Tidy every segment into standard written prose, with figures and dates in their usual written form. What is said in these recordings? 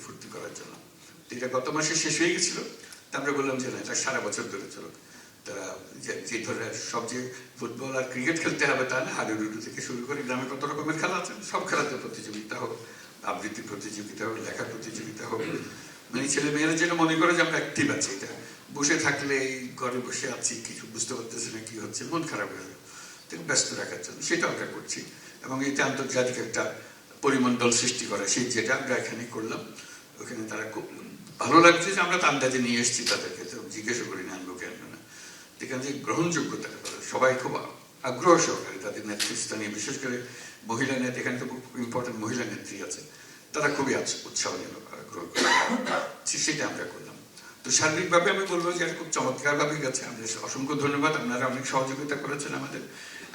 ফুর্তি করার জন্য। এটা গত মাসে শেষ হয়ে গেছিল, তা আমরা বললাম যে না, এটা সারা বছর ধরে চলো। তারা যে ধরে সব যে ফুটবল আর ক্রিকেট খেলতে হবে তা না, হাডুডুডু থেকে শুরু করে গ্রামে কত রকমের খেলা আছে, সব খেলাতে প্রতিযোগিতা হোক, আবৃত্তি প্রতিযোগিতা হোক, লেখা প্রতিযোগিতা হোক। মানে ছেলে মেয়েরা যেটা মনে করে যে আমরা অ্যাক্টিভ আছি, এটা বসে থাকলে এই ঘরে বসে আছি, কিছু বুঝতে পারতেছি না কি হচ্ছে, মন খারাপ হয়ে যাবে, ব্যস্ত রাখার জন্য সেটা আমরা করছি। এবং এটা আন্তর্জাতিক একটা পরিমণ্ডল সৃষ্টি করে, সেই যেটা আমরা এখানে করলাম। ওখানে তারা খুব ভালো লাগছে যে আমরা তো আন্দাজে নিয়ে এসেছি তাদেরকে, তো জিজ্ঞাসা করি না আনবো কেন না। এখানে যে গ্রহণযোগ্যতা, সবাই খুব আগ্রহ সহকারে তাদের নেতৃস্থানীয়, বিশেষ করে মহিলা নেত্রী, এখানে তো খুব ইম্পর্টেন্ট মহিলা নেত্রী আছে, তারা খুবই উৎসাহ নিল, আগ্রহ করে, সেটা আমরা করলাম। তো সার্বিকভাবে আমি বলবো যে এটা খুব চমৎকারভাবে গেছে। আমাদের অসংখ্য ধন্যবাদ, আপনারা অনেক সহযোগিতা করেছেন আমাদের।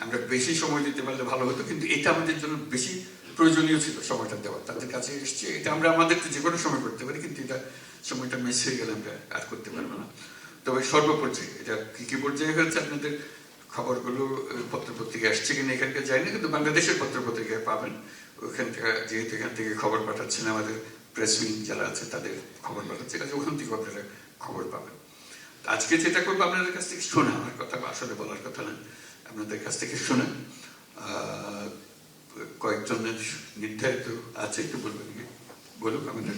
আমরা বেশি সময় দিতে পারলে ভালো হতো, কিন্তু এটা আমাদের জন্য বেশি প্রয়োজনীয় ছিল সময়টা দেওয়া। তাদের কাছে এসছে, এটা আমরা আমাদের তো যে কোনো সময় করতে পারি, কিন্তু এটা সময়টা মিস হয়ে গেলে আমরা আর করতে পারবো না। তবে সর্বপর্যায়ে এটা কি কি পর্যায়ে হয়েছে, আপনাদের খবরগুলো পত্রপত্রিকায় আসছে কিনা এখানকার যায়নি, কিন্তু বাংলাদেশের পত্রপত্রিকায় পাবেন। ওখান থেকে যেহেতু এখান থেকে খবর পাঠাচ্ছেন আমাদের প্রেস উইং যারা আছে, তাদের খবর পাঠাচ্ছে, কাজে ওখান থেকে আপনারা খবর পাবেন। আজকে যেটা করবো, আপনাদের কাছ থেকে শোনা, আমার কথা আসলে বলার কথা না, আপনাদের কাছ থেকে শোনা। কয়েকজনের নির্ধারিত আছে, একটু বলবেন কি? বলুক আমাদের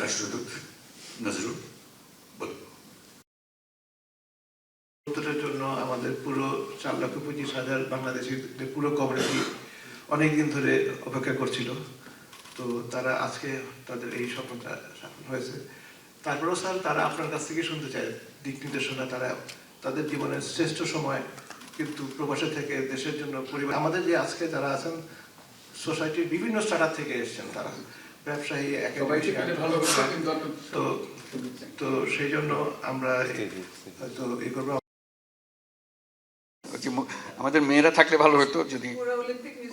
রাষ্ট্রদূত নজরুল, বলুন। জন্য আমাদের পুরো 4,25,000 বাংলাদেশি পুরো কমিউনিটি অনেকদিন ধরে অপেক্ষা করছিল। তো তারা আজকে তাদের এই স্বপ্নটা সফল হয়েছে। তারপরেও স্যার, তারা আপনার কাছ থেকে শুনতে চায় দিক নির্দেশনা। তারা তাদের জীবনের শ্রেষ্ঠ সময় কিন্তু প্রবাসে থেকে দেশের জন্য পরিবার, আমাদের যে আজকে যারা আছেন সোসাইটির বিভিন্ন স্টার্টার থেকে এসেছেন, তারা ব্যবসায়ী, তো সেই জন্য আমরা হয়তো এই করবো। আমাদের মেয়েরা থাকলে ভালো হতো, যদি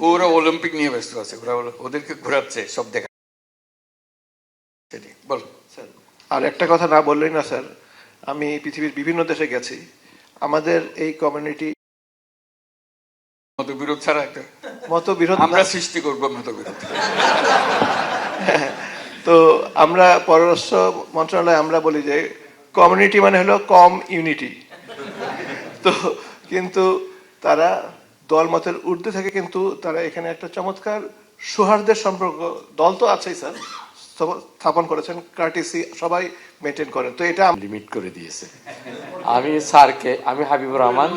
ওরা অলিম্পিক নিয়ে ব্যস্ত আছে, ওরা ওদেরকে ঘোরাচ্ছে সব দেখা। বল স্যার, আর একটা কথা না বললেই না স্যার, আমি পৃথিবীর বিভিন্ন দেশে গেছি, আমাদের এই কমিউনিটি মতবিরোধ ছাড়া একটা মতবিরোধ আমরা সৃষ্টি করবো, মতবিরোধ। তো আমরা পররাষ্ট্র মন্ত্রণালয়ে আমরা বলি যে কমিউনিটি মানে হলো কম ইউনিটি। তো কিন্তু তারা দলমতের ঊর্ধ্বে থেকে, কিন্তু তারা এখানে একটা চমৎকার সৌহার্দ্যের সম্পর্ক, দল তো আছেই স্যার, স্থাপন করেছেন, কার্টিসি সবাই মেনটেন করেন। তো এটা লিমিট করে দিয়েছে। আমি স্যারকে, আমি হাবিবুর রহমান,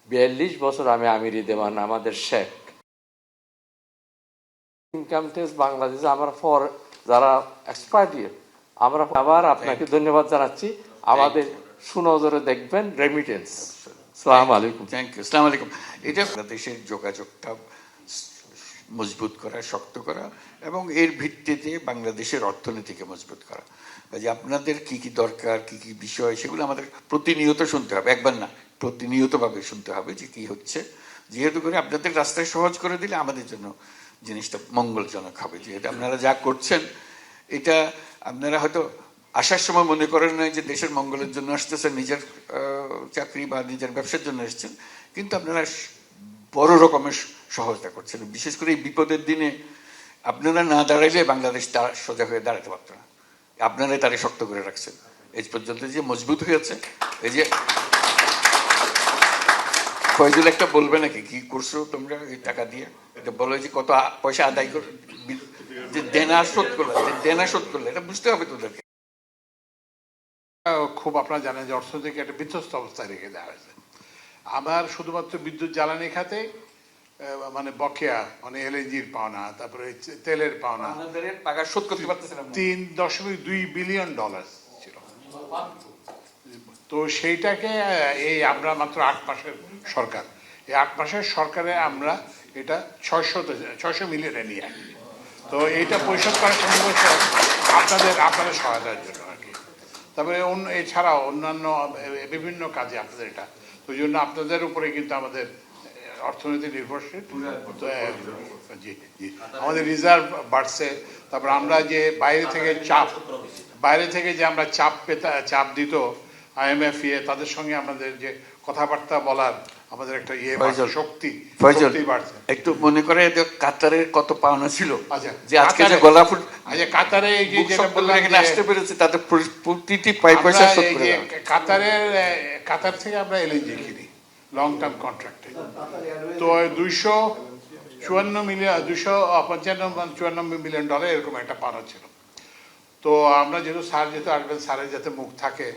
42 বছর আমি আমিরি দেওয়ান, আমাদের শেখ। ইনকাম ট্যাক্স বাংলাদেশে আমরা ফর যারা এক্সপার্ট, আমরা আবার আপনাকে ধন্যবাদ জানাচ্ছি। আমাদের সুনজরে দেখবেন রেমিটেন্স। আসসালামু আলাইকুম। Thank you. আসসালামু আলাইকুম। এটা বাংলাদেশের যোগাযোগটা মজবুত করা, শক্ত করা, এবং এর ভিত্তিতে বাংলাদেশের অর্থনীতিকে মজবুত করা। কাজে আপনাদের কি কি দরকার, কি কি বিষয়, সেগুলো আমাদের প্রতিনিয়ত শুনতে হবে, একবার না, প্রতিনিয়তভাবে শুনতে হবে যে কি হচ্ছে। যেহেতু করে আপনাদের রাস্তায় সহজ করে দিলে আমাদের জন্য জিনিসটা মঙ্গলজনক হবে। যেহেতু আপনারা যা করছেন, এটা আপনারা হয়তো আসার সময় মনে করেন না যে দেশের মঙ্গলের জন্য আসতেছেন, নিজের চাকরি বা নিজের ব্যবসার জন্য এসছেন, কিন্তু আপনারা বড় রকমের সহজতা করছেন। বিশেষ করে এই বিপদের দিনে আপনারা না দাঁড়াইলে বাংলাদেশ সোজা হয়ে দাঁড়াতে পারত না, আপনারাই তারে শক্ত করে রাখছেন। এই পর্যন্ত যে মজবুত হয়েছে, এই যে ফয়জুল একটা বলবে নাকি কি করছো তোমরা এই টাকা দিয়ে, এটা বলো যে কত পয়সা আদায় করে, যে দেনা শোধ করলে, দেনা শোধ করলে, এটা বুঝতে হবে তোদেরকে। খুব আপনারা জানেন যে অর্থনীতিকে একটা বিধ্বস্ত অবস্থায় রেখে দেওয়া হয়েছে। আমার শুধুমাত্র বিদ্যুৎ জ্বালানি খাতে মানে বকেয়া, মানে এলএনজির পাওনা, তারপরে তেলের পাওনা 3.2 বিলিয়ন ডলার ছিল। তো সেইটাকে এই আমরা মাত্র 8 মাসের সরকার, এই 8 মাসের সরকারে আমরা এটা 600 মিলিয়নে নিয়ে আসি। তো এইটা পরিশোধ করা সম্ভব আপনাদের সহায়তার জন্য আর কি। তারপরে এছাড়াও অন্যান্য বিভিন্ন কাজে আপনাদের এটা, তো ওই জন্য আপনাদের উপরে কিন্তু আমাদের অর্থনীতি নির্ভরশীল। জি জি, আমাদের রিজার্ভ বাড়ছে। তারপর আমরা যে বাইরে থেকে যে আমরা চাপ দিত IMF, তাদের সঙ্গে আমাদের যে কথাবার্তা বলার আমাদের একটা ইয়ে ফয়জল, বাড়ছে, শক্তি ফয়জল, শক্তি বাড়ছে। একটু মনে করে যে কাতারের কত পাওনা ছিল, আচ্ছা, যে আজকে যে কাতারে- গলা ফুট আচ্ছা, কাতারে এই যে বুক যেটা সম্পর্কে বললাম এখানে যে আসতে পেরেছে, তাদের প্রতিটি পাই আমরা পয়সা শোধ এই করে যে দেওয়া। কাতার থেকে আমরা এলএনজি কিনি লং টার্ম কন্ট্রাক্টে। তো 254 মিলিয়ন ডলার এরকম একটা পাওনা ছিল। তো আমরা স্যার যেহেতু আসবেন, স্যারের যাতে মুখ থাকে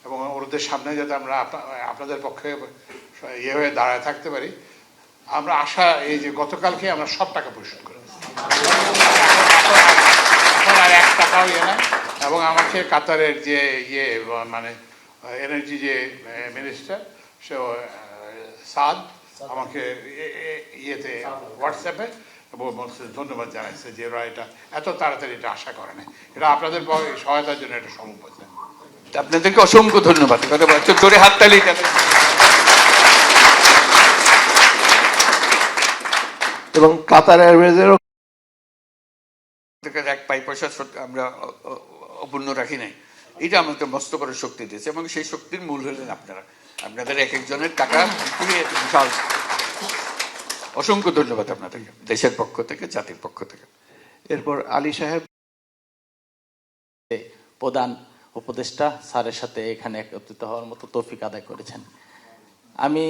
এবং ওদের সামনে যাতে আমরা আপনাদের পক্ষে ইয়ে হয়ে দাঁড়ায় থাকতে পারি, আমরা আশা এই যে গতকালকে আমরা সব টাকা পরিশোধ করে দিচ্ছি। এখন আর 1 টাকাও ইয়ে নাই। এবং আমাকে কাতারের যে ইয়ে মানে এনার্জি যে মিনিস্টার, সে সাদ আমাকে ইয়েতে হোয়াটসঅ্যাপে বলছে, ধন্যবাদ জানাইছে যে ওরা এটা এত তাড়াতাড়ি এটা আশা করে না, এটা আপনাদের সহায়তার জন্য এটা সম্ভব হয়েছে। আপনাদেরকে অসংখ্য ধন্যবাদ, জোরে হাততালি দেবেন। এবং কাতার এয়ারওয়েজেরও এক পাই পয়সা আমরা অপূর্ণ রাখি নাই। এটা আমাদের মস্ত করে শক্তি দিয়েছে এবং সেই শক্তির মূল হলেন আপনারা। আপনাদের এক একজনের টাকা বিশাল। অসংখ্য ধন্যবাদ আপনাদেরকে, দেশের পক্ষ থেকে, জাতির পক্ষ থেকে। এরপর আলী সাহেব প্রধান উপদেষ্টা স্যারের সাথে এখানে একত্রিত হওয়ার মতো তৌফিক আদায় করেছেন। আমি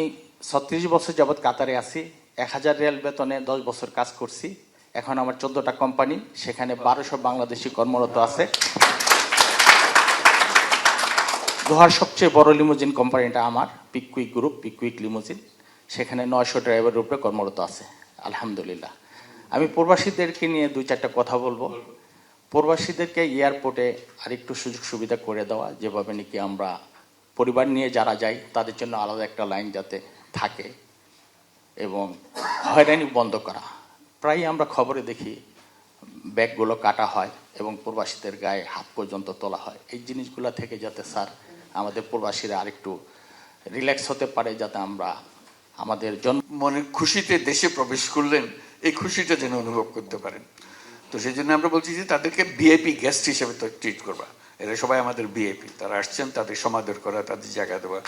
36 বছর যাবৎ কাতারে আছি, 1000 রিয়াল বেতনে 10 বছর কাজ করছি। এখন আমার 14টা কোম্পানি, সেখানে 1200 বাংলাদেশি কর্মরত আছে। দোহার সবচেয়ে বড় লিমুজিন কোম্পানিটা আমার, পিকুইক গ্রুপ, পিকুইক লিমুজিন। সেখানে 900 ড্রাইভারের উপরে কর্মরত আছে, আলহামদুলিল্লাহ। আমি প্রবাসীদেরকে নিয়ে 2-4টা কথা বলবো। প্রবাসীদেরকে এয়ারপোর্টে আরেকটু সুযোগ সুবিধা করে দেওয়া, যেভাবে নাকি আমরা পরিবার নিয়ে যারা যাই তাদের জন্য আলাদা একটা লাইন যাতে থাকে, এবং হয়রানি বন্ধ করা। প্রায় আমরা খবরে দেখি ব্যাগগুলো কাটা হয় এবং প্রবাসীদের গায়ে হাত পর্যন্ত তোলা হয়। এই জিনিসগুলো থেকে যাতে স্যার আমাদের প্রবাসীরা আরেকটু রিল্যাক্স হতে পারে, যাতে আমরা আমাদের মনের খুশিতে দেশে প্রবেশ করলেন, এই খুশিটা যেন অনুভব করতে পারেন। তো সেই জন্য আমরা বলছি যে তাদেরকে ভিআইপি গেস্ট হিসেবে তো ট্রিট করবা। এরা সবাই আমাদের ভিআইপি, তারা আসছেন, তাদের সমাদর করা, তাদের জায়গা দেওয়া,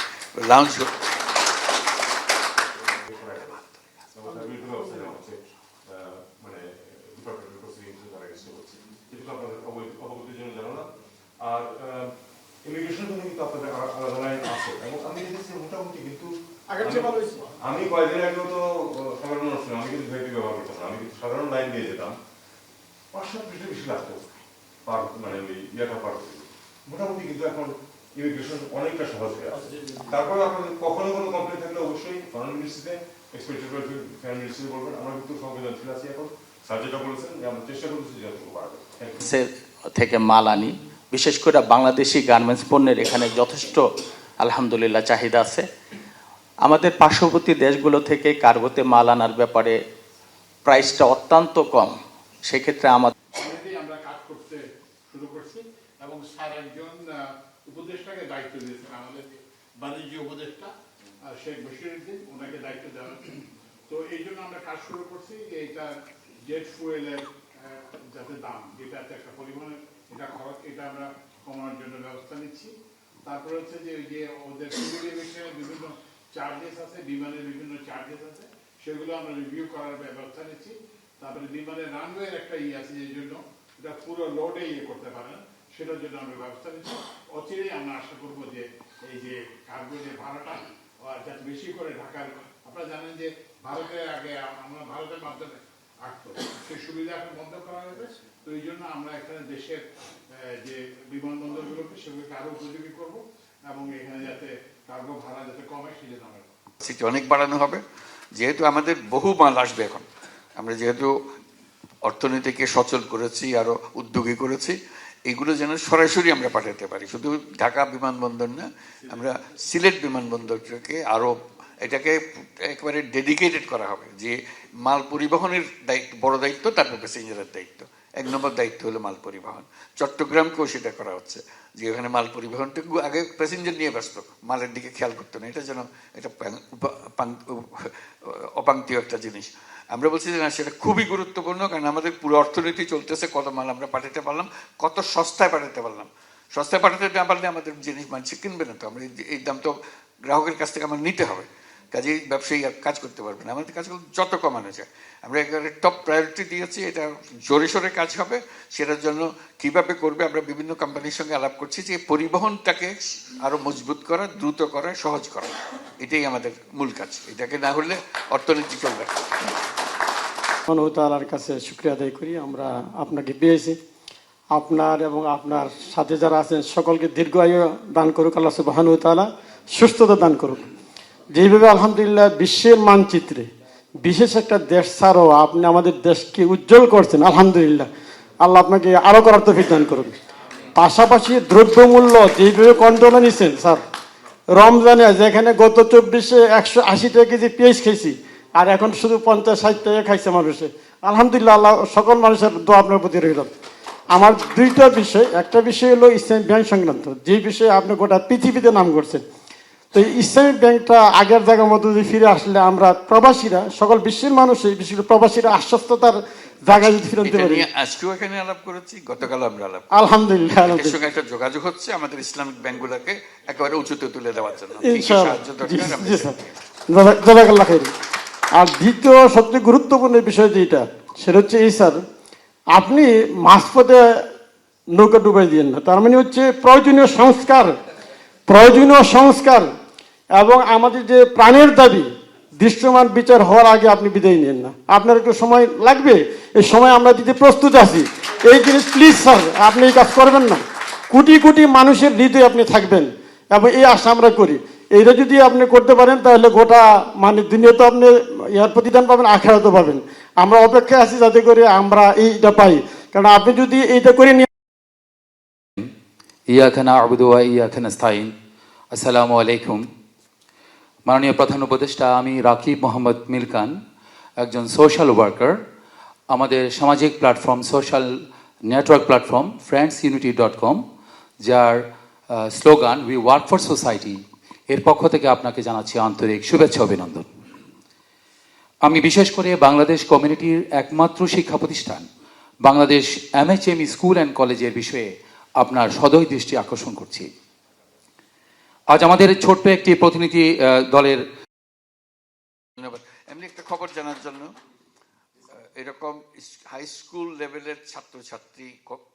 লাউঞ্জ। আর ইমিগ্রেশন কিন্তু আপনাদের আলাদা লাইন আছে এবং আমি দেখেছি মোটামুটি, কিন্তু আমি কয়েকদিন আগেও তো সাধারণ মানুষ ছিলাম, আমি কিন্তু ভিআইপি ব্যবহার করতাম না, আমি কিন্তু সাধারণ লাইন দিয়ে যেতাম, 5-7 মিনিট বেশি লাগতো পার, মানে ওই ইয়েটা পার করতে। মোটামুটি কিন্তু এখন ইমিগ্রেশন অনেকটা সহজ হয়ে আছে। তারপরে আপনাদের কখনো কোনো কমপ্লেন থাকলে অবশ্যই ফরেন মিনিস্ট্রিতে, এক্সপেক্টেড ফরেন মিনিস্ট্রি বলবেন। আমরা কিন্তু সংবেদনশীল আছি এখন, স্যার যেটা বলেছেন যে আমরা চেষ্টা করতেছি যতটুকু পারবো। থেকে মাল আনি, বিশেষ করে বাংলাদেশি গার্মেন্টস পণ্যের এখানে যথেষ্ট আলহামদুলিল্লাহ চাহিদা আছে। আমাদের পার্শ্ববর্তী দেশগুলো থেকে কার্গোতে মাল আনার ব্যাপারে প্রাইসটা অত্যন্ত কম। সেক্ষেত্রে আমাদের আমরা কাজ করতে শুরু করছি এবং স্যার একজন উপদেষ্টাকে দায়িত্ব দিয়েছেন, আমাদের বাণিজ্য উপদেষ্টা শেখ বশিরউদ্দিন, ওনাকে দায়িত্ব দেওয়া হচ্ছে। তো এই জন্য আমরা কাজ শুরু করছি যে এটা জেট ফুয়েলের যাতে দাম, যেটা একটা পরিমাণের এটা খরচ, এটা আমরা কমানোর জন্য ব্যবস্থা নিচ্ছি। তারপরে হচ্ছে যে ওই যে ওদের সিভিল এভিয়েশনের বিভিন্ন চার্জেস আছে, বিমানের বিভিন্ন চার্জেস আছে, সেগুলো আমরা রিভিউ করার ব্যবস্থা নিচ্ছি। তারপরে বিমানের রানওয়ের একটা আছে, যে জন্য এটা পুরো লোডে করতে পারে না, সেটার জন্য আমরা ব্যবস্থা নিচ্ছি। অচিরেই আমরা আশা করবো যে এই যে কার্গো যে ভাড়াটা যাতে বেশি করে ঢাকার, আপনারা জানেন যে ভারতের আগে আমরা ভারতের মাধ্যমে আসতো, সেই সুবিধা এখন বন্ধ করা হয়েছে। তো এই জন্য আমরা এখানে দেশের যে বিমানবন্দরগুলোকে সেগুলোকে আরো উপযোগী করবো এবং এখানে যাতে কার্গো ভাড়া যাতে কমে, সেই জন্য আমরা সেটা অনেক বাড়ানো হবে। যেহেতু আমাদের বহু মাল আসবে এখন, আমরা যেহেতু অর্থনীতিকে সচল করেছি, আরো উদ্যোগী করেছি, এগুলো যেন সরাসরি আমরা পাঠাতে পারি। শুধু ঢাকা বিমানবন্দর না, আমরা সিলেট বিমানবন্দরকে আরো এটাকে একেবারে ডেডিকেটেড করা হবে, যে মাল পরিবহনের দায়িত্ব, বড় দায়িত্ব, তারপর প্যাসেঞ্জারের দায়িত্ব। 1 নম্বর দায়িত্ব হলো মাল পরিবহন। চট্টগ্রামকেও সেটা করা হচ্ছে, যে ওখানে মাল পরিবহনটা আগে প্যাসেঞ্জার নিয়ে ব্যস্ত, মালের দিকে খেয়াল করতো না। এটা যেন এটা অপাঙ্ক্তীয় একটা জিনিস। আমরা বলছি যে না, সেটা খুবই গুরুত্বপূর্ণ, কারণ আমাদের পুরো অর্থনীতি চলতেছে, কত মাল আমরা পাঠাতে পারলাম, কত সস্তায় পাঠাতে পারলাম। সস্তায় পাঠাতে না পারলে আমাদের জিনিস মানুষ কিনবে না, তো আমরা এই দাম তো গ্রাহকের কাছ থেকে আমার নিতে হবে। কাজেই ব্যবসায়ী আর কাজ করতে পারবে না। আমাদের কাজগুলো যত কমানো যায়, আমরা একেবারে টপ প্রায়োরিটি দিয়েছি। এটা জোরে সোরে কাজ হবে, সেটার জন্য কিভাবে করবে আমরা বিভিন্ন কোম্পানির সঙ্গে আলাপ করছি যে পরিবহনটাকে আরো মজবুত করা, দ্রুত করা, সহজ করা, এটাই আমাদের মূল কাজ। এটাকে না হলে অর্থনীতি চলবে না। সুবহানাহু ওয়া তাআলার কাছে শুকরিয়া আদায় করি, আমরা আপনাকে পেয়েছি। আপনার এবং আপনার সাথে যারা আছেন সকলকে দীর্ঘ আয়ু দান করুক আল্লাহ সুবহানাহু ওয়া তাআলা, সুস্থতা দান করুক। যেভাবে আলহামদুলিল্লাহ বিশ্বের মানচিত্রে বিশেষ একটা দেশ ছাড়াও আপনি আমাদের দেশকে উজ্জ্বল করছেন, আলহামদুলিল্লাহ, আল্লাহ আপনাকে আরো করার তৌফিক দান করুন। পাশাপাশি দ্রব্যমূল্য যেভাবে কন্ট্রোলে নিচ্ছেন স্যার, রমজানে যেখানে গত 24-এ 180 টাকা কেজি পেঁয়াজ খেয়েছি, আর এখন শুধু 50-60 টাকা খাইছে মানুষে, আলহামদুলিল্লাহ, আল্লাহ সকল মানুষের দোয়া আপনার প্রতি রইল। আমার দুইটা বিষয়, একটা বিষয় হলো ইসলামিক ব্যাংক সংক্রান্ত, যে বিষয়ে আপনি গোটা পৃথিবীতে নাম করছেন। তো ইসলামিক ব্যাংকটা আগের জায়গার মধ্যে যদি ফিরে আসলে আমরা প্রবাসীরা, সকল বিশ্বের মানুষই, বিশেষ করে প্রবাসীরা আশ্বস্ততার জায়গায় যদি ফিরতে পারি। আজকেও এখানে আলাপ করেছি, গতকাল আমরা আলাপ আলহামদুলিল্লাহ, এর সঙ্গে একটা যোগাযোগ হচ্ছে আমাদের ইসলামিক ব্যাংকগুলোকে একেবারে উঁচুতে তুলে দেওয়ার জন্য। কি কি ইনশাআল্লাহ, সাহায্য দরকার আমরা জি স্যার, জাযাকাল্লাহ খাইর। আর দ্বিতীয় সবচেয়ে গুরুত্বপূর্ণ বিষয় যেটা, সেটা হচ্ছে এই স্যার, আপনি মাঝপথে নৌকা ডুবাই দিয়েন না। তার মানে হচ্ছে প্রয়োজনীয় সংস্কার এবং আমাদের যে প্রাণের দাবি দৃশ্যমান বিচার হওয়ার আগে আপনি বিদায় নেন না। আপনার একটু সময় লাগবে, এই সময় আমরা দিতে প্রস্তুত আছি। এই জিনিস প্লিজ স্যার আপনি এই কাজ করবেন না। কোটি কোটি মানুষের হৃদয়ে আপনি থাকবেন এবং এই আশা আমরা করি। এইটা যদি আপনি করতে পারেন তাহলে গোটা মানে দুনিয়া তো আপনি ইয়ার প্রতিদান পাবেন, আখিরাতও পাবেন। আমরা অপেক্ষায় আছি যাতে করে আমরা এইটা পাই, কারণ আপনি যদি এইটা করে নিয়ে ইয়াকা না'বুদু ওয়া ইয়াকা নাস্তাইন। আসসালামু আলাইকুম। মাননীয় প্রধান উপদেষ্টা, আমি রাকিব মোহাম্মদ মিলকান, একজন সোশ্যাল ওয়ার্কার। আমাদের সামাজিক platform, social network platform friendsunity.com, যার slogan we work for society, এর পক্ষ থেকে আপনাকে জানাচ্ছি আন্তরিক শুভেচ্ছা অভিনন্দন। আমি বিশেষ করে বাংলাদেশ কমিউনিটির একমাত্র শিক্ষা প্রতিষ্ঠান বাংলাদেশ MHME স্কুল অ্যান্ড কলেজের বিষয়ে আপনার সদয় দৃষ্টি আকর্ষণ করছি। আজ আমাদের ছোট্ট একটি প্রতিনিধি দলের ধন্যবাদ। এমনি একটা খবর জানার জন্য, এরকম হাই স্কুল লেভেলের ছাত্রছাত্রী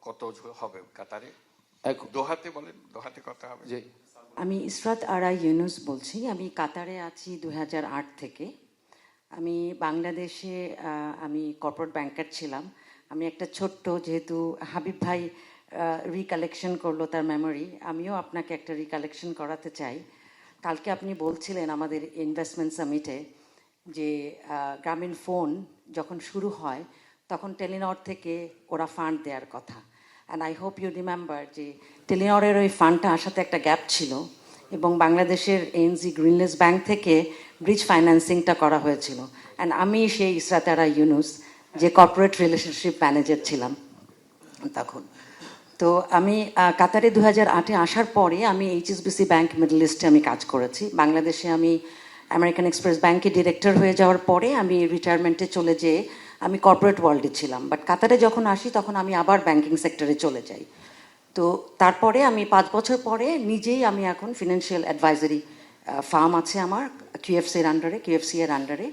কত হবে কাতারে? দোহাতে বলেন, দোহাতে কত হবে? যে আমি ইসরাত আরা ইউনুস বলছি। আমি কাতারে আছি 2008 থেকে। আমি বাংলাদেশে আমি কর্পোরেট ব্যাংকার ছিলাম। আমি একটা ছোট্ট, যেহেতু হাবিব ভাই রিকালেকশন করলো তার মেমোরি, আমিও আপনাকে একটা রিকালেকশন করাতে চাই। কালকে আপনি বলছিলেন আমাদের ইনভেস্টমেন্ট সামিটে যে গ্রামীণ ফোন যখন শুরু হয় তখন টেলিনর থেকে ওরা ফান্ড দেওয়ার কথা। And I hope you remember যে টেলিনরের ওই ফান্ডটা আসাতে একটা গ্যাপ ছিল এবং বাংলাদেশের ANZ গ্রিনলেস ব্যাংক থেকে ব্রিজ ফাইন্যান্সিংটা করা হয়েছিল। অ্যান্ড আমি সেই ইসরাত আরা ইউনুস, যে কর্পোরেট রিলেশনশিপ ম্যানেজার ছিলাম তখন। তো আমি কাতারে 2008-এ আসার পরে আমি HSBC ব্যাংক মিডল ইস্টে আমি কাজ করেছি। বাংলাদেশে আমি আমেরিকান এক্সপ্রেস ব্যাংকে ডিরেক্টর হয়ে যাওয়ার পরে আমি রিটায়ারমেন্টে চলে যেয়ে আমি কর্পোরেট ওয়ার্ল্ডে ছিলাম। বাট কাতারে যখন আসি তখন আমি আবার ব্যাংকিং সেক্টরে চলে যাই। তো তারপরে আমি 5 বছর পরে নিজেই আমি এখন ফিনান্সিয়াল অ্যাডভাইজারি ফার্ম আছে আমার QFC এর আন্ডারে।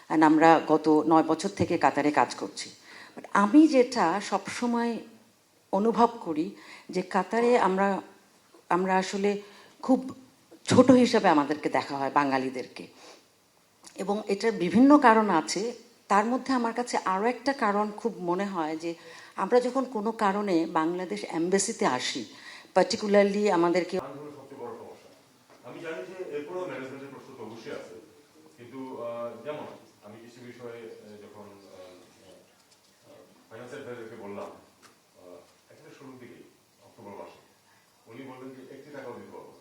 অ্যান্ড আমরা গত 9 বছর থেকে কাতারে কাজ করছি। বাট আমি যেটা সবসময় অনুভব করি যে কাতারে আমরা আসলে খুব ছোট হিসাবে আমাদেরকে দেখা হয় বাঙালিদেরকে, এবং এটার বিভিন্ন কারণ আছে। তার মধ্যে আমার কাছে আরও একটা কারণ খুব মনে হয় যে আমরা যখন কোনো কারণে বাংলাদেশ এমবেসিতে আসি, পার্টিকুলারলি আমাদেরকে সবচেয়ে বড় সমস্যা। আমি জানি যে এরপরেও ম্যানেজমেন্টের প্রশ্ন তো অবশ্যই আছে, কিন্তু যেমন আমি কিছু বিষয়ে যখন ফাইন্যান্স অ্যাডভাইজারকে বললাম একেবারে শুরুর দিকে অক্টোবর মাসে, উনি বললেন যে 1 টাকাও দিতে পারবো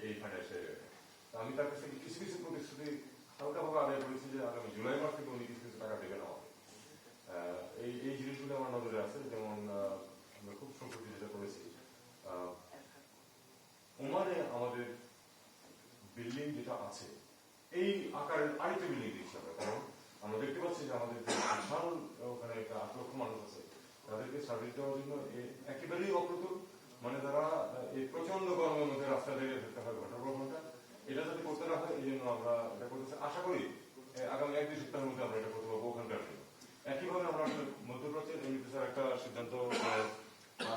এই ফাইন্যান্সিয়াল। আমি তার কাছ থেকে কিছু কিছু প্রতিশ্রুতি হালকাভাবে আদায় করেছি যে আগামী জুলাই মাস থেকে উনি কিছু কিছু টাকা দেবেন আমাকে। এই জিনিসগুলো আমার নজরে আছে। যেমন আমরা খুব সম্প্রতি যেটা করেছি, ওমানে আমাদের বিল্ডিং যেটা আছে এই আকারের আরেকটা বিল্ডিং দিচ্ছি আমরা, কারণ আমরা দেখতে পাচ্ছি যে আমাদের বিশাল ওখানে 8 লক্ষ মানুষ আছে, তাদেরকে সার্ভিস দেওয়ার জন্য একেবারেই অপ্রতুল। মানে তারা এই প্রচন্ড গরমের মধ্যে রাস্তা থেকে যেতে হয় ঘন্টার পর ঘন্টা। এটা যাতে করতে না হয় এই জন্য আমরা এটা করতেছি। আশা করি আগামী 1-2 সপ্তাহের মধ্যে আমরা এটা করতে পারবো ওখানকার জন্য। একইভাবে আমরা আসলে মধ্যপ্রাচ্যের এমনিতে স্যার একটা সিদ্ধান্ত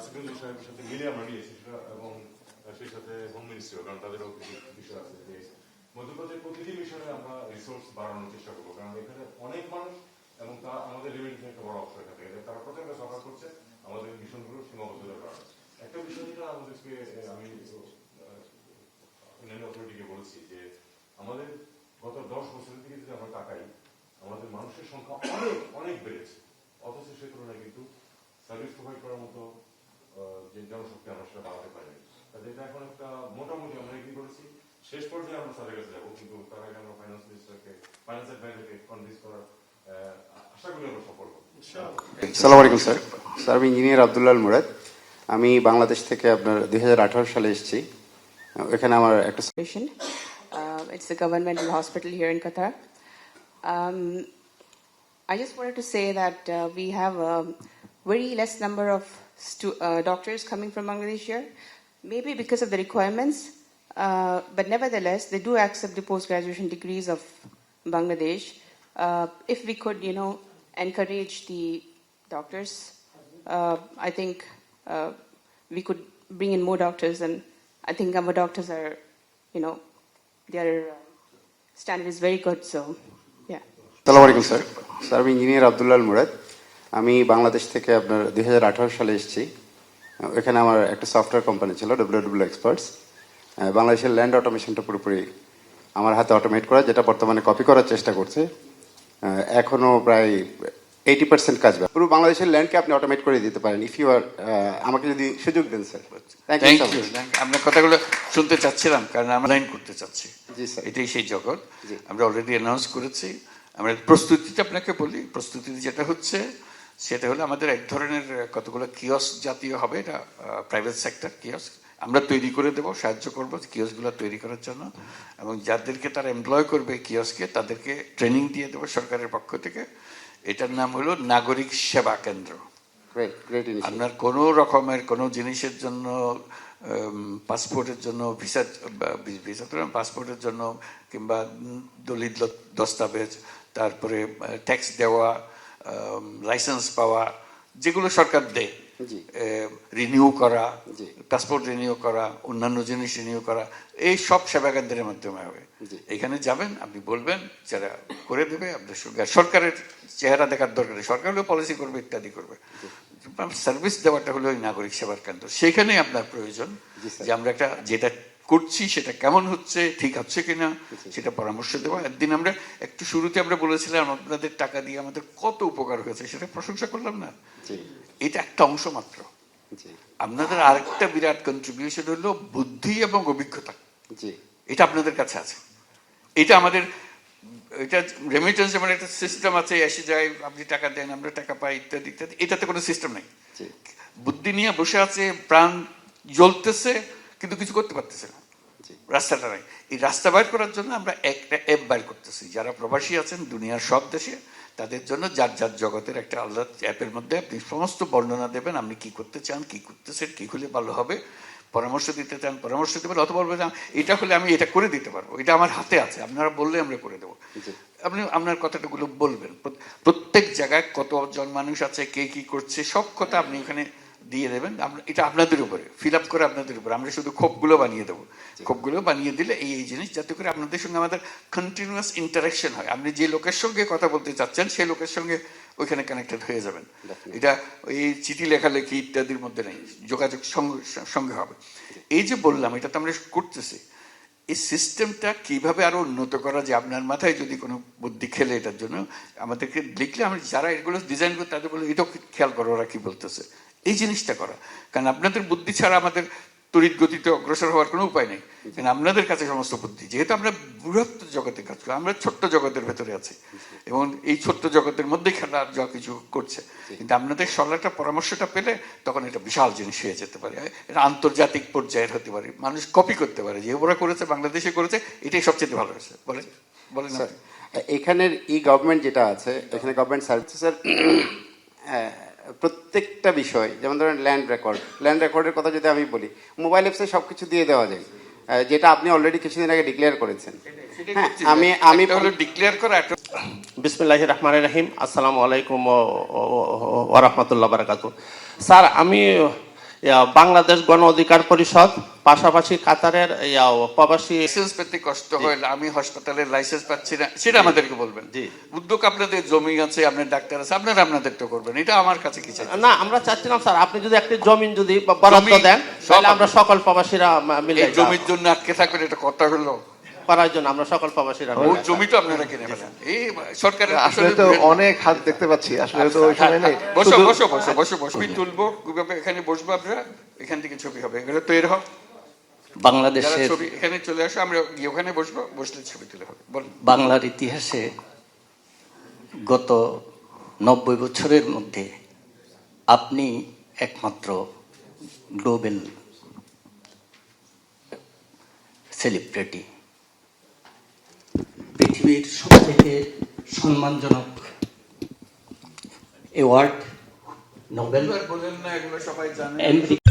সেক্রেটারি সাহেবের সাথে মিলে আমরা নিয়েছি সেটা, এবং সেই সাথে হোম মিনিস্ট্রিও, কারণ তাদেরও কিছু বিষয় আছে যে মধ্যপ্রাচ্যের প্রতিটি মিশনে আমরা রিসোর্স বাড়ানোর চেষ্টা করবো, কারণ এখানে অনেক মানুষ এবং তা আমাদের রেভিনিউ একটা বড় অংশ এখান থেকে তারা প্রচন্ড সফর করছে আমাদের মিশনগুলোর সীমাবদ্ধতার কারণে। একটা বিষয় যেটা আমাদেরকে আমি অন্যান্য অথরিটিকে বলছি যে আমাদের গত 10 বছরের দিকে যদি আমরা তাকাই, আমাদের মানুষের সংখ্যা অনেক অনেক বেড়েছে, অথচ সে তুলনায় কিন্তু সার্ভিস প্রোভাইড করার মতো যে জনশক্তি আমরা সেটা বাড়াতে পারিনি। কাজে এটা এখন একটা মোটামুটি আমরা এগ্রি করেছি, শেষ পর্যায়ে আমরা স্যারের কাছে যাবো, কিন্তু তার আগে আমরা ফাইন্যান্স মিনিস্টারকে, ফাইন্যান্স অ্যাডভাইজারকে কনভিন্স করার আশা করি আমরা সফল হবো। আসসালামু আলাইকুম স্যার। স্যার আমি ইঞ্জিনিয়ার আব্দুল্লাহ আল মুরাদ। আমি বাংলাদেশ থেকে আপনার 2018 সালে এসেছি। এখানে আমার একটা It's a governmental hospital here in Qatar. I just wanted to say that we have a very less number of doctors coming from Bangladesh here, maybe because of the requirements, but nevertheless, they do accept the post-graduation degrees of Bangladesh. If we could, encourage the doctors, I think we could bring in more doctors, and I think our doctors are, their standard is very good, so yeah. আসসালামু আলাইকুম sir. Sir আমি engineer Abdullah Al Murad. আমি বাংলাদেশ থেকে আপনার 2018 সালে এসেছি। এখানে আমার একটা সফটওয়্যার কোম্পানি ছিল WW এক্সপার্টস। বাংলাদেশের ল্যান্ড অটোমেশনটা পুরোপুরি আমার হাতে অটোমেট করা, যেটা বর্তমানে কপি করার চেষ্টা করছে। এখনো প্রায় 80% কাজ। পুরো বাংলাদেশের ল্যান্ডকে আপনি অটোমেট করে দিতে পারেন ইফ ইউ আর, আমাকে যদি সুযোগ দেন স্যার। Thank you. আপনার কথাগুলো শুনতে চাচ্ছিলাম, কারণ আমরা লাইন করতে চাচ্ছি। জি স্যার। এটাই সেই জগৎ। আমরা অলরেডি অ্যানাউন্স করেছি। আমরা প্রস্তুতিটা আপনাকে বলি, প্রস্তুতি যেটা হচ্ছে সেটা হলো আমাদের এক ধরনের কতগুলো কিয়স্ক জাতীয় হবে, এটা প্রাইভেট সেক্টর কিয়স্ক আমরা তৈরি করে দেবো, সাহায্য করবো কিয়স্কগুলো তৈরি করার জন্য, এবং যাদেরকে তারা এমপ্লয় করবে কিয়স্কে তাদেরকে ট্রেনিং দিয়ে দেবো সরকারের পক্ষ থেকে। এটার নাম হলো নাগরিক সেবা কেন্দ্র। আপনার কোনো রকমের কোনো জিনিসের জন্য, পাসপোর্টের জন্য, পাসপোর্টের জন্য কিংবা দলিল দস্তাবেজ, তারপরে ট্যাক্স দেওয়া, লাইসেন্স পাওয়া, যেগুলো সরকার দেয়, রিনিউ করা, পাসপোর্ট রিনিউ করা, অন্যান্য জিনিস রিনিউ করা, এই সব সেবা কেন্দ্রের মাধ্যমে হবে। এখানে যাবেন, আপনি বলবেন, যারা করে দেবে আপনার সঙ্গে। সরকারের চেহারা দেখার দরকার নেই, সরকার হলেও পলিসি করবে, ইত্যাদি করবে। সার্ভিস দেওয়াটা হলো ওই নাগরিক সেবার কেন্দ্র। সেখানেই আপনার প্রয়োজন যে আমরা একটা যেটা করছি সেটা কেমন হচ্ছে, ঠিক হচ্ছে কিনা সেটা পরামর্শ দেওয়া। একদিন আমরা একটু শুরুতে আমরা বলেছিলাম আপনাদের টাকা দিয়ে আমাদের কত উপকার হয়েছে, সেটা প্রশংসা করলাম না? এটা একটা অংশ মাত্র। আপনাদের আরেকটা বিরাট কন্ট্রিবিউশন হলো বুদ্ধি এবং অভিজ্ঞতা। এটা আপনাদের কাছে আছে। এটা আমাদের, এটা রেমিটেন্স যেমন একটা সিস্টেম আছে, এসে যায়, আপনি টাকা দেন, আমরা টাকা পাই, ইত্যাদি ইত্যাদি। এটাতে কোনো সিস্টেম নেই। বুদ্ধি নিয়ে বসে আছে, প্রাণ জ্বলতেছে, কিন্তু কিছু করতে পারতেছে না, রাস্তাটা নাই। এই রাস্তা বাইর করার জন্য আমরা একটা অ্যাপ বাইর করতেছি। যারা প্রবাসী আছেন দুনিয়ার সব দেশে, তাদের জন্য যার যার জগতের একটা আলাদা অ্যাপের মধ্যে আপনি সমস্ত বর্ণনা দেবেন, আপনি কি করতে চান, কি করতেছেন, কি হলে ভালো হবে, পরামর্শ দিতে চান পরামর্শ দিতে পারেন, অথবা বলবেন এটা হলে আমি এটা করে দিতে পারবো, এটা আমার হাতে আছে, আপনারা বললে আমরা করে দেবো। আপনি আপনার কথাটাগুলো বলবেন। প্রত্যেক জায়গায় কতজন মানুষ আছে, কে কি করছে, সব কথা আপনি এখানে দিয়ে দেবেন। এটা আপনাদের উপরে, ফিল আপ করে আপনাদের উপরে। আমরা শুধু ক্ষোভগুলো বানিয়ে দেবো। ক্ষোভগুলো বানিয়ে দিলে এই জিনিস, যাতে করে আপনাদের সঙ্গে আমাদের কন্টিনিউয়াস ইন্টারাকশন হয়। আপনি যে লোকের সঙ্গে কথা বলতে চাচ্ছেন সেই লোকের সঙ্গে ওইখানে কানেক্টেড হয়ে যাবেন। এটা এই চিঠি লেখালেখি ইত্যাদির মধ্যে নেই, যোগাযোগ সঙ্গে হবে। এই যে বললাম, এটা তো আমরা করতেছি। এই সিস্টেমটা কিভাবে আরো উন্নত করা যায়, আপনার মাথায় যদি কোনো বুদ্ধি খেলে এটার জন্য আমাদেরকে লিখলে, আমরা যারা এগুলো ডিজাইন করি তাদের বলে এটাও খেয়াল করো ওরা কি বলতেছে, এই জিনিসটা করা। কারণ আপনাদের বুদ্ধি ছাড়া আমাদের তড়িৎ গতিতে অগ্রসর হওয়ার কোনো উপায় নেই। কারণ আপনাদের কাছে সমস্ত বুদ্ধি, যেহেতু আমরা বৃহত্তর জগতে কাজ করি, আমরা ছোট্ট জগতের ভেতরে আছি এবং এই ছোট্ট জগতের মধ্যে খেলা যা কিছু করছে, কিন্তু আপনাদের সরলাটা পরামর্শটা পেলে তখন এটা বিশাল জিনিস হয়ে যেতে পারে। এটা আন্তর্জাতিক পর্যায়ের হতে পারে, মানুষ কপি করতে পারে, যে ওরা করেছে, বাংলাদেশে করেছে, এটাই সবচেয়ে ভালো হয়েছে। বলেন বলেন এখানের ই গভর্নমেন্ট যেটা আছে, এখানে গভর্নমেন্ট সার্ভিসের প্রত্যেকটা বিষয়, যেমন ধরেন ল্যান্ড রেকর্ডের কথা যদি আমি বলি, মোবাইল অ্যাপসে সব কিছু দিয়ে দেওয়া যায়। যেটা আপনি অলরেডি কিছুদিন আগে ডিক্লেয়ার করেছেন। সেটাই হ্যাঁ, করছি। আমি একটা হলো ডিক্লেয়ার করা, একটা বিসমিল্লাহির রহমানির রহিম। আসসালামু আলাইকুম ওয়া রাহমাতুল্লাহি ওয়া বারাকাতুহু। স্যার, আমি বাংলাদেশ গণ অধিকার পরিষদ, পাশাপাশি কাতারের প্রবাসী লাইসেন্স পেতে কষ্ট হয়, আমি হাসপাতালের লাইসেন্স পাচ্ছি না, সেটা আমাদেরকে বলবেন। জি। উদ্যোগ আপনাদের জমি আছে, আপনার ডাক্তার আছে, আপনারা আপনাদের তো করবেন, এটা আমার কাছে কি চাই না, আমরা চাচ্ছিলাম স্যার আপনি যদি একটি জমিন যদি বরাদ্দ জমি দেন সব তাহলে আমরা সকল প্রবাসীরা মিলে এই জমির জন্য আটকে থাকবেন, এটা কথা হলো। করার জন্য আমরা সকল প্রবাসীরা ওর জমি তো আপনারা কিনে ফেলেন, এই সরকারের আসলে তো অনেক হাত দেখতে পাচ্ছি, আসলে তো ওই সময় নেই। বসো শুধু- বসো বসো বসো বসো, ছবি তুলবো, এখানে বসবো আমরা, এখান থেকে ছবি হবে, এগুলো তৈরি হোক। যারা বাংলাদেশের ছবি এখানে চলে আসো, আমরা গিয়ে ওখানে বসবো, বসলে ছবি তুলে হবে। বল। বাংলার ইতিহাসে গত 90 বছরের মধ্যে আপনি একমাত্র গ্লোবাল সেলিব্রিটি, পৃথিবীর সবথেকে সম্মানজনক অ্যাওয়ার্ড নোবেল বলেন না, এগুলো সবাই জানে। আমেরিকা